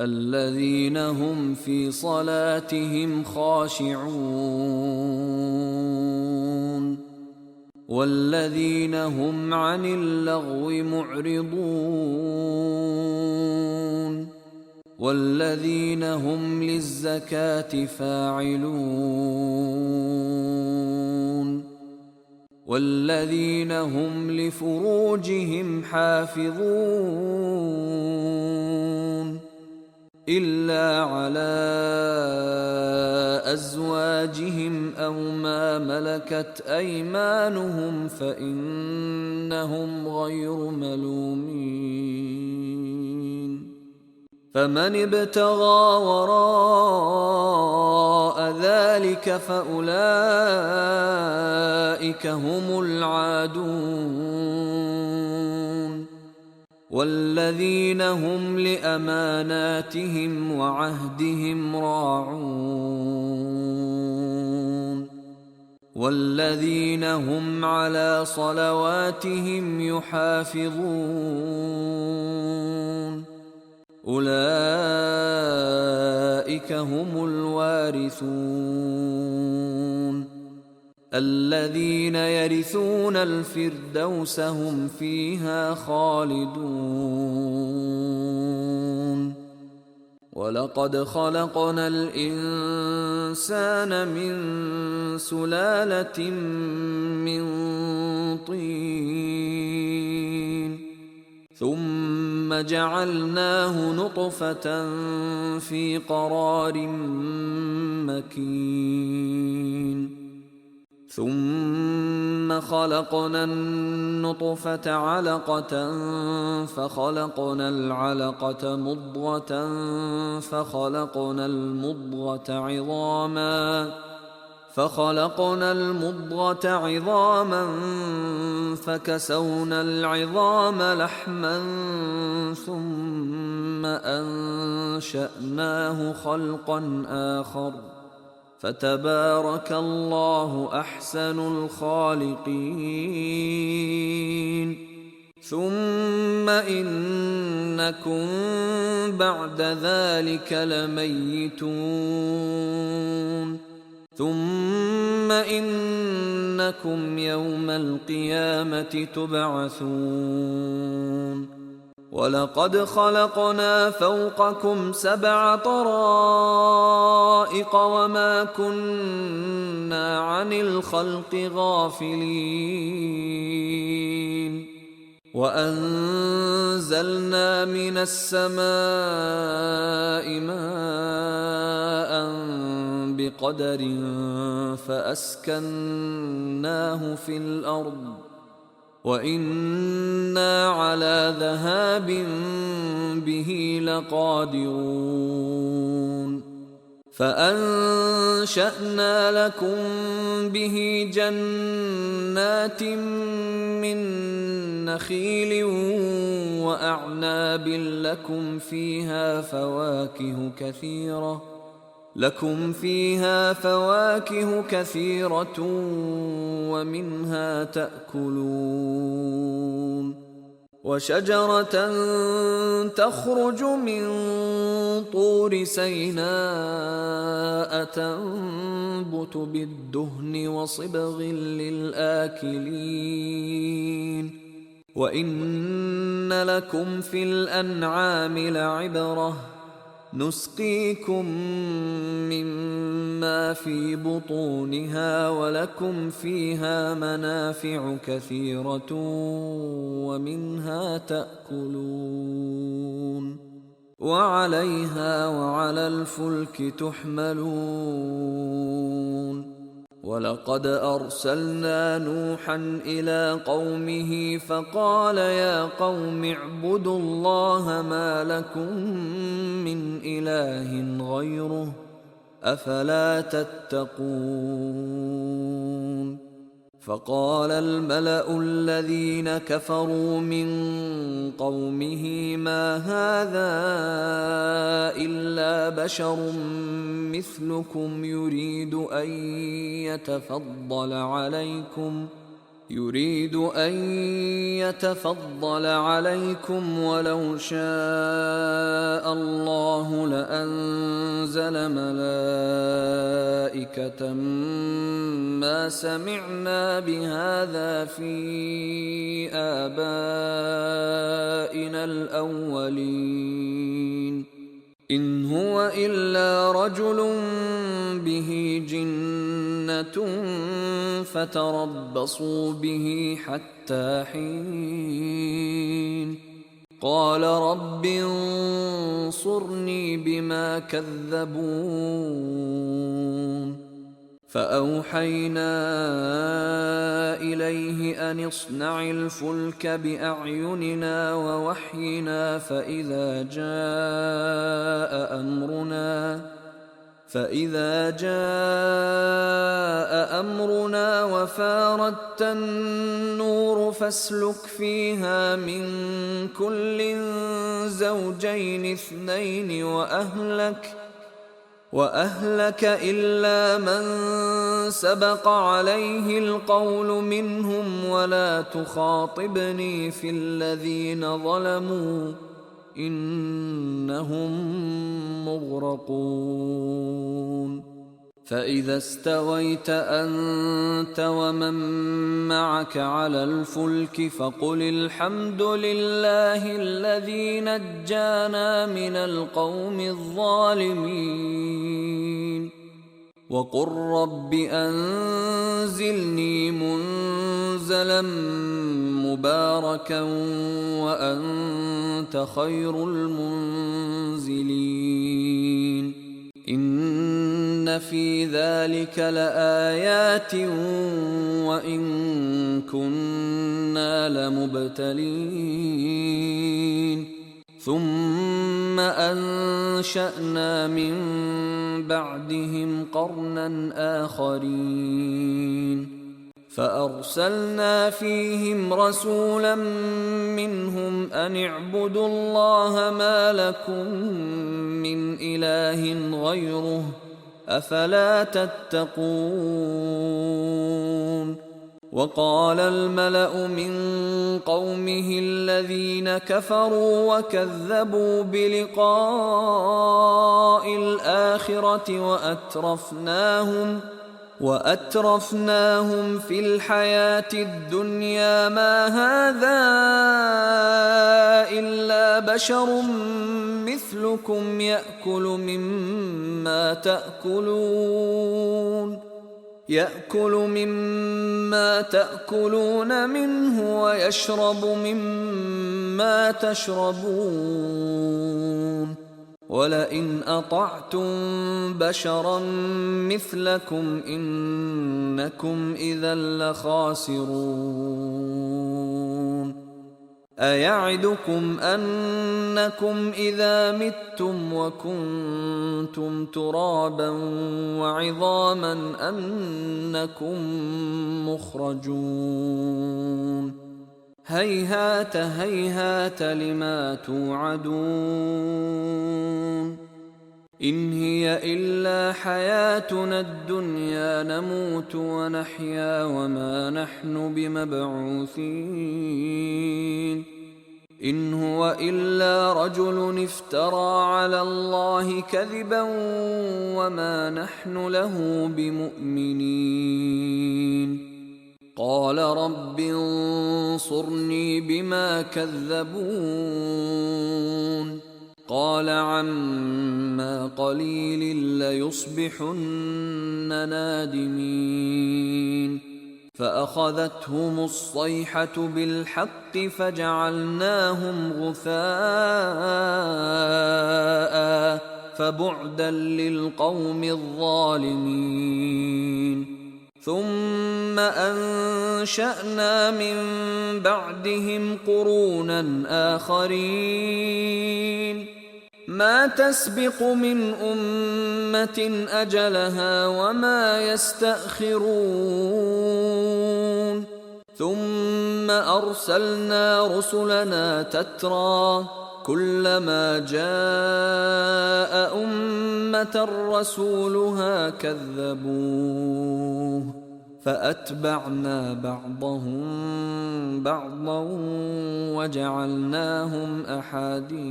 الذين هم في صلاتهم خاشعون والذين هم عن اللغو معرضون والذين هم للزكاة فاعلون والذين هم لفروجهم حافظون إلا على أزواجهم أو ما ملكت أيمانهم فإنهم غير ملومين فمن ابتغى وراء ذلك فأولئك هم العادون والذين هم لأماناتهم وعهدهم راعون والذين هم على صلواتهم يحافظون أولئك هم الوارثون الذين يرثون الفردوس هم فيها خالدون ولقد خلقنا الإنسان من سلالة من طين ثم جعلناه نطفة في قرار مكين ثم خلقنا النطفة علقة فخلقنا العلقة مضغة فخلقنا المضغة عظاما فكسونا العظام لحما ثم أنشأناه خلقا آخر فتبارك الله أحسن الخالقين ثم إنكم بعد ذلك لميتون ثم إنكم يوم القيامة تبعثون ولقد خلقنا فوقكم 7 طرائق وما كنا عن الخلق غافلين وأنزلنا من السماء ماء بقدر فأسكناه في الأرض وإنا على ذهاب به لقادرون فأنشأنا لكم به جنات من نخيل وأعناب لكم فيها فواكه كثيرة ومنها تأكلون وشجرة تخرج من طور سيناء تنبت بالدهن وصبغ للآكلين وإن لكم في الأنعام لعبرة نسقيكم مما في بطونها ولكم فيها منافع كثيرة ومنها تأكلون وعليها وعلى الفلك تحملون ولقد أرسلنا نوحا إلى قومه فقال يا قوم اعبدوا الله ما لكم من إله غيره أفلا تتقون فقال الملأ الذين كفروا من قومه ما هذا إلا بشر مثلكم يريد أن يتفضل عليكم ولو شاء الله لأنزل ملائكة ما سمعنا بهذا في آبائنا الأولين إن هو إلا رجل به جنة فتربصوا به حتى حين قال رب انصرني بما كذبون فأوحينا إليه أن اصنع الفلك بأعيننا ووحينا فإذا جاء أمرنا وفاردت النور فاسلك فيها من كل زوجين اثنين وأهلك إلا من سبق عليه القول منهم ولا تخاطبني في الذين ظلموا إنهم مغرقون فإذا استويت أنت ومن معك على الفلك فقل الحمد لله الذي نجانا من القوم الظالمين وقل رب أنزلني منزلا مباركا وأنت خير المنزلين إن في ذلك لآيات وإن كنا لمبتلين ثم أنشأنا من بعدهم قرنا آخرين فأرسلنا فيهم رسولا منهم أن اعبدوا الله ما لكم من إله غيره أفلا تتقون وقال الملأ من قومه الذين كفروا وكذبوا بلقاء الآخرة وأترفناهم في الحياة الدنيا ما هذا إلا بشر مثلكم يأكل مما تأكلون منه ويشرب مما تشربون ولئن أطعتم بشرا مثلكم إنكم إذا لخاسرون أيعدكم أنكم إذا متم وكنتم ترابا وعظاما أنكم مخرجون هيهات هيهات لما توعدون إن هي إلا حياتنا الدنيا نموت ونحيا وما نحن بمبعوثين إن هو إلا رجل افترى على الله كذبا وما نحن له بمؤمنين قال رب انصرني بما كذبون قال عما قليل ليصبحن نادمين فأخذتهم الصيحة بالحق فجعلناهم غثاء فبعدا للقوم الظالمين ثم أنشأنا من بعدهم قرونا آخرين ما تسبق من أمة أجلها وما يستأخرون ثم أرسلنا رسلنا تترى كلما جاء أمة رسولها كذبوه فأتبعنا بعضهم بعضا وجعلناهم أحاديث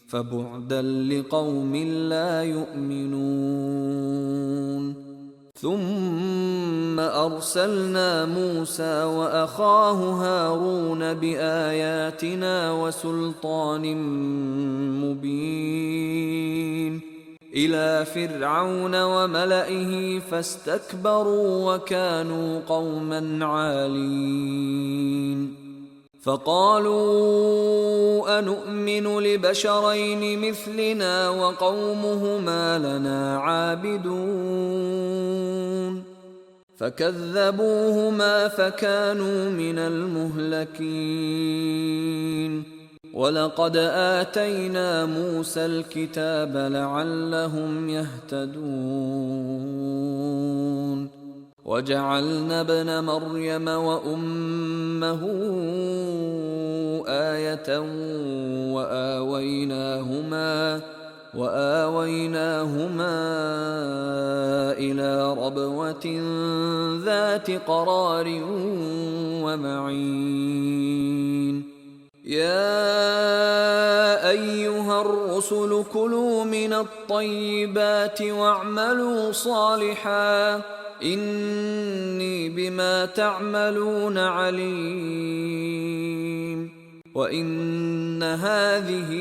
فبعدا لقوم لا يؤمنون. ثم أرسلنا موسى وأخاه هارون بآياتنا وسلطان مبين إلى فرعون وملئه فاستكبروا وكانوا قوما عالين. فقالوا أنؤمن لبشرين مثلنا وقومهما لنا عابدون فكذبوهما فكانوا من المهلكين. ولقد آتينا موسى الكتاب لعلهم يهتدون وجعلنا ابن مريم وأمه آية وآويناهما إلى ربوة ذات قرار ومعين. يا أيها الرسل كلوا من الطيبات واعملوا صالحا إني بما تعملون عليم. وإن هذه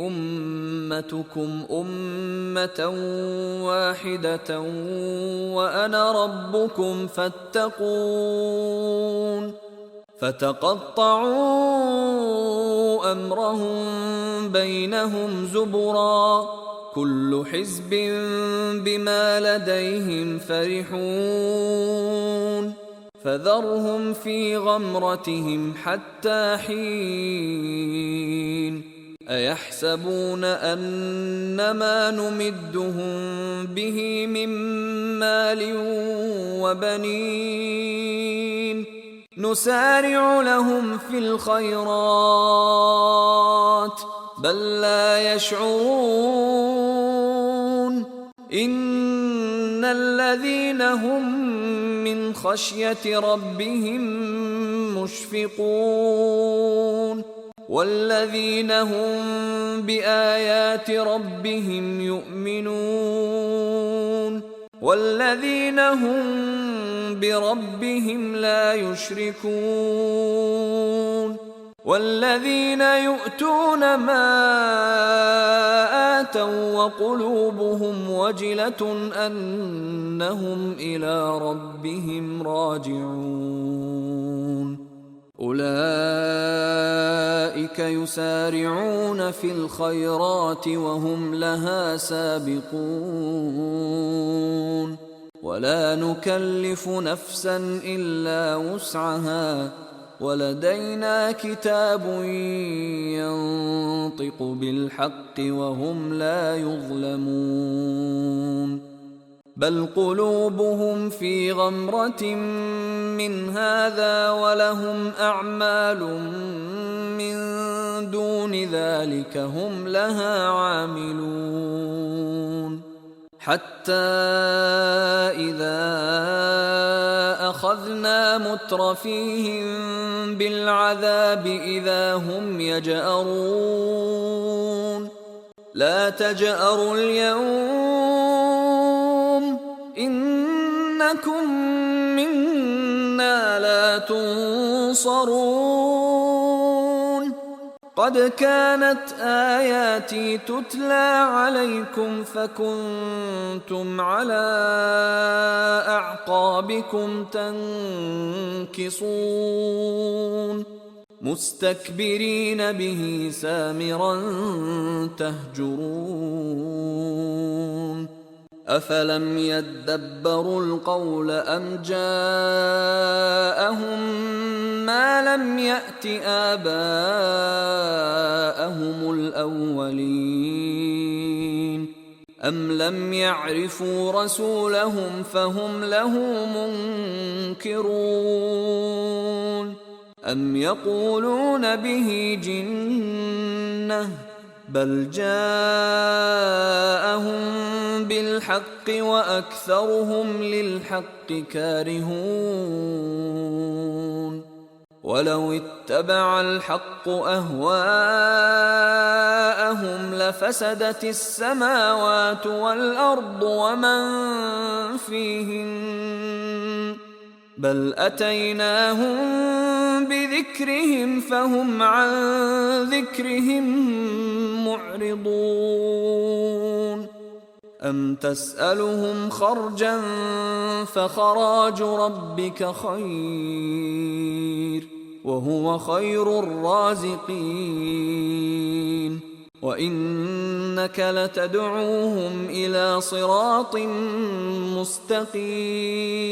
أمتكم أمة واحدة وأنا ربكم فاتقون. فتقطعوا أمرهم بينهم زبرا كل حزب بما لديهم فرحون. فذرهم في غمرتهم حتى حين. أيحسبون أنما نمدهم به من مال وبنين نسارع لهم في الخيرات بل لا يشعرون. إن الذين هم من خشية ربهم مشفقون والذين هم بآيات ربهم يؤمنون والذين هم بربهم لا يشركون والذين يؤتون ما آتوا وقلوبهم وجلة أنهم إلى ربهم راجعون. أولئك يسارعون في الخيرات وهم لها سابقون ولا نكلف نفسا إلا وسعها ولدينا كتاب ينطق بالحق وهم لا يظلمون. بل قلوبهم في غمرة من هذا ولهم أعمال من دون ذلك هم لها عاملون. حتى إذا أخذنا مترفيهم بالعذاب إذا هم يجأرون. لا تجأروا اليوم إنكم منا لا تنصرون. قد كانت آياتي تتلى عليكم فكنتم على أعقابكم تنكصون مستكبرين به سامرا تهجرون. أفلم يدبروا القول أم جاءهم ما لم يأت آباءهم الأولين أم لم يعرفوا رسولهم فهم له منكرون. أم يقولون به جنة بل جاءهم بالحق وأكثرهم للحق كارهون ولو اتبع الحق أهواءهم لفسدت السماوات والأرض ومن فيهن بل أتيناهم بذكرهم فهم عن ذكرهم معرضون أم تسألهم خرجا فخراج ربك خير وهو خير الرازقين وإنك لتدعوهم إلى صراط مستقيم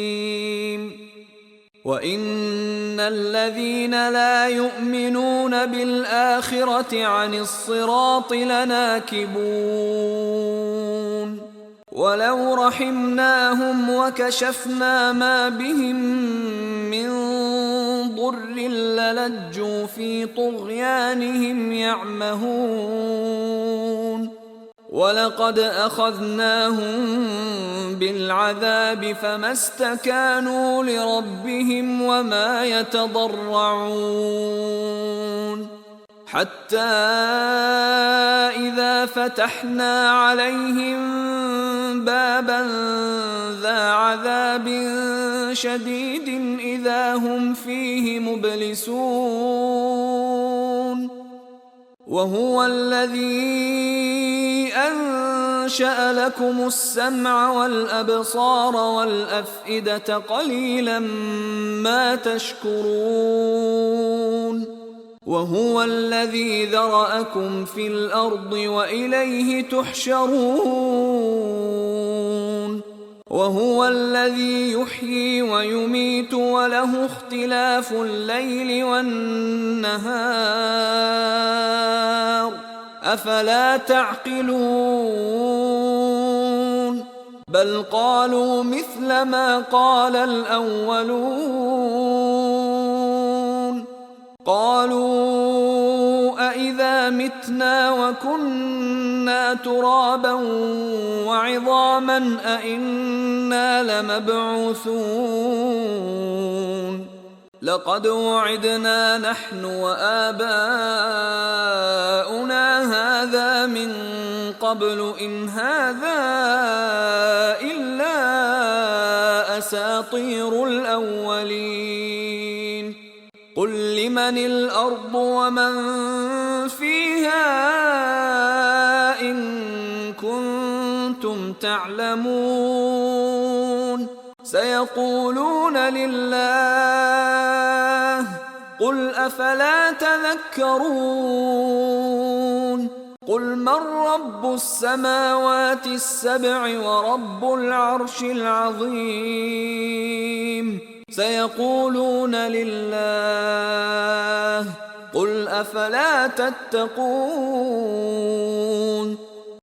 وإن الذين لا يؤمنون بالآخرة عن الصراط لناكبون ولو رحمناهم وكشفنا ما بهم من ضر للجوا في طغيانهم يعمهون ولقد أخذناهم بالعذاب فما استكانوا لربهم وما يتضرعون حتى إذا فتحنا عليهم بابا ذا عذاب شديد إذا هم فيه مبلسون وهو الذي أنشأ لكم السمع والأبصار والأفئدة قليلا ما تشكرون وهو الذي ذرأكم في الأرض وإليه تحشرون وهو الذي يحيي ويميت وله اختلاف الليل والنهار أفلا تعقلون بل قالوا مثل ما قال الأولون قالوا أإذا متنا وكنا ترابا وعظاما أإنا لمبعوثون لقد وعدنا نحن وآباؤنا هذا من قبل إن هذا إلا أساطير الأولين قل لمن الأرض ومن فيها إن كنتم تعلمون سيقولون لله قل أفلا تذكرون قل من رب السماوات السبع ورب العرش العظيم سيقولون لله قل أفلا تتقون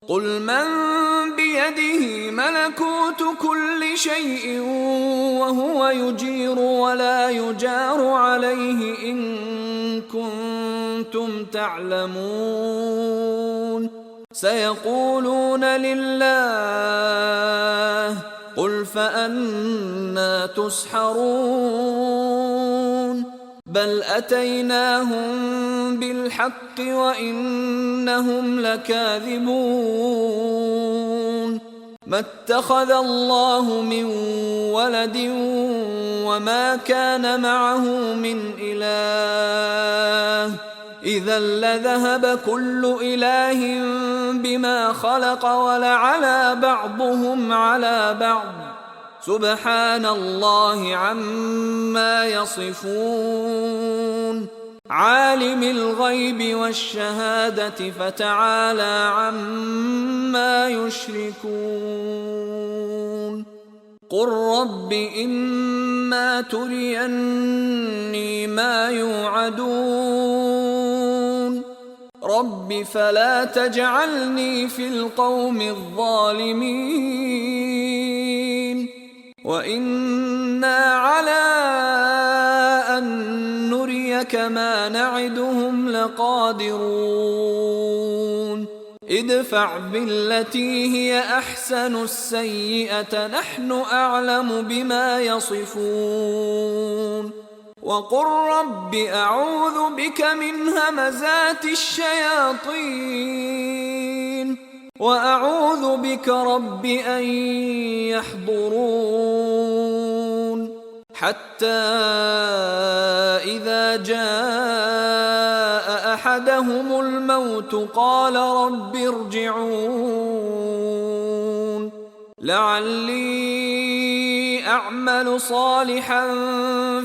قل من بيده ملكوت كل شيء وهو يجير ولا يجار عليه إن كنتم تعلمون سيقولون لله قل فأنى تسحرون بل أتيناهم بالحق وإنهم لكاذبون ما اتخذ الله من ولد وما كان معه من إله إذا لذهب كل إله بما خلق ولعلى بعضهم على بعض سبحان الله عما يصفون عالم الغيب والشهادة فتعالى عما يشركون قل رب إما تريني ما يوعدون رب فلا تجعلني في القوم الظالمين وإنا على أن نريك ما نعدهم لقادرون ادفع بالتي هي أحسن السيئة نحن أعلم بما يصفون وقل رب أعوذ بك من همزات الشياطين وأعوذ بك رب أن يحضرون حتى إذا جاء أحدهم الموت قال رب ارجعون لعلي أعمل صالحا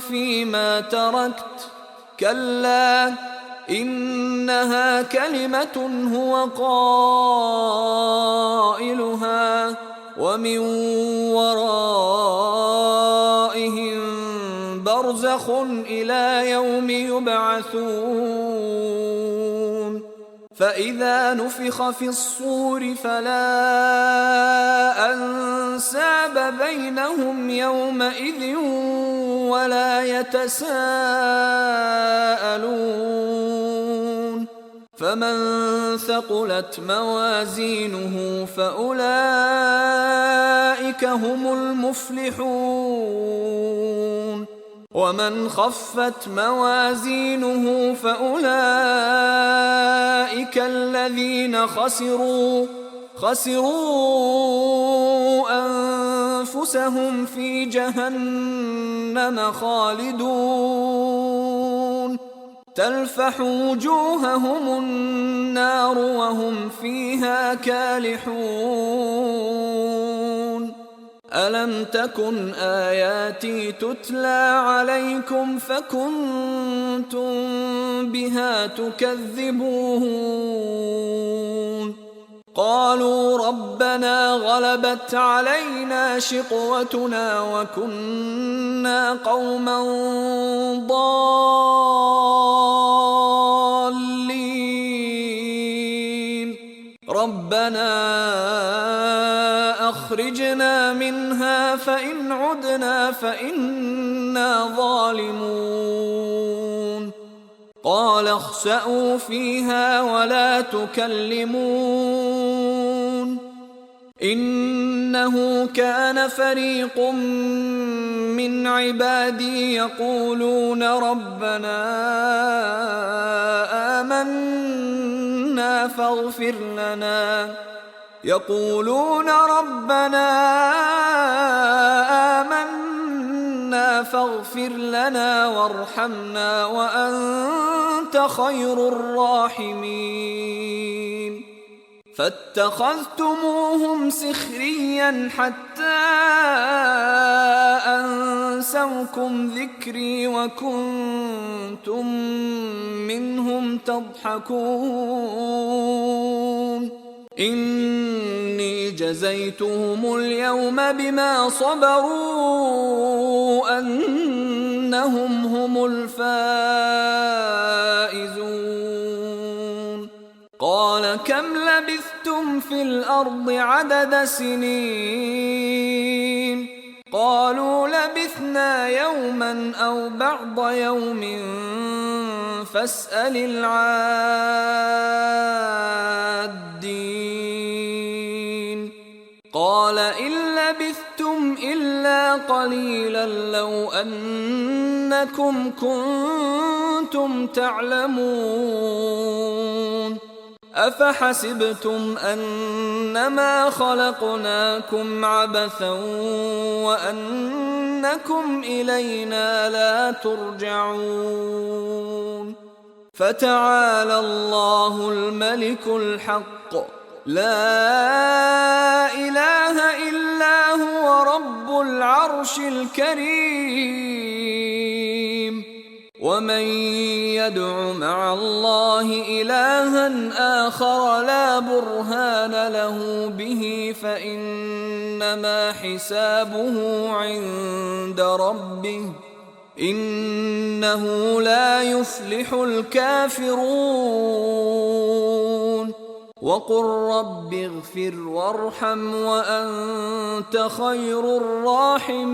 فيما تركت كلا إنها كلمة هو قائلها ومن ورائهم برزخ إلى يوم يبعثون فإذا نفخ في الصور فلا أنساب بينهم يومئذ ولا يتساءلون فمن ثقلت موازينه فأولئك هم المفلحون ومن خفت موازينه فأولئك الذين خسروا أنفسهم في جهنم خالدون تلفح وجوههم النار وهم فيها كالحون ألم تكن آياتي تتلى عليكم فكنتم بها تكذبون قالوا ربنا غلبت علينا شقوتنا وكنا قوما ضالين ربنا أخرجنا منها فإن عدنا فإنا ظالمون قال اخسأوا فيها ولا تكلمون إنه كان فريق من عبادي يقولون ربنا آمنا فاغفر لنا وارحمنا وأنت خير الراحمين فاتخذتموهم سخريا حتى أنسوكم ذكري وكنتم منهم تضحكون إني جزيتهم اليوم بما صبروا أنهم هم الفائزون قال كم لبثتم في الأرض عدد سنين قالوا لبثنا يوما أو بعض يوم فاسأل العادين قال إن لبثتم إلا قليلا لو أنكم كنتم تعلمون أفحسبتم أنما خلقناكم عبثا وأنكم إلينا لا ترجعون فتعالى الله الملك الحق لا إله إلا هو رب العرش الكريم ومن يدع مع الله إلها آخر لا برهان له به فإنما حسابه عند ربه إنه لا يفلح الكافرون وقل رب اغفر وارحم وأنت خير الراحمين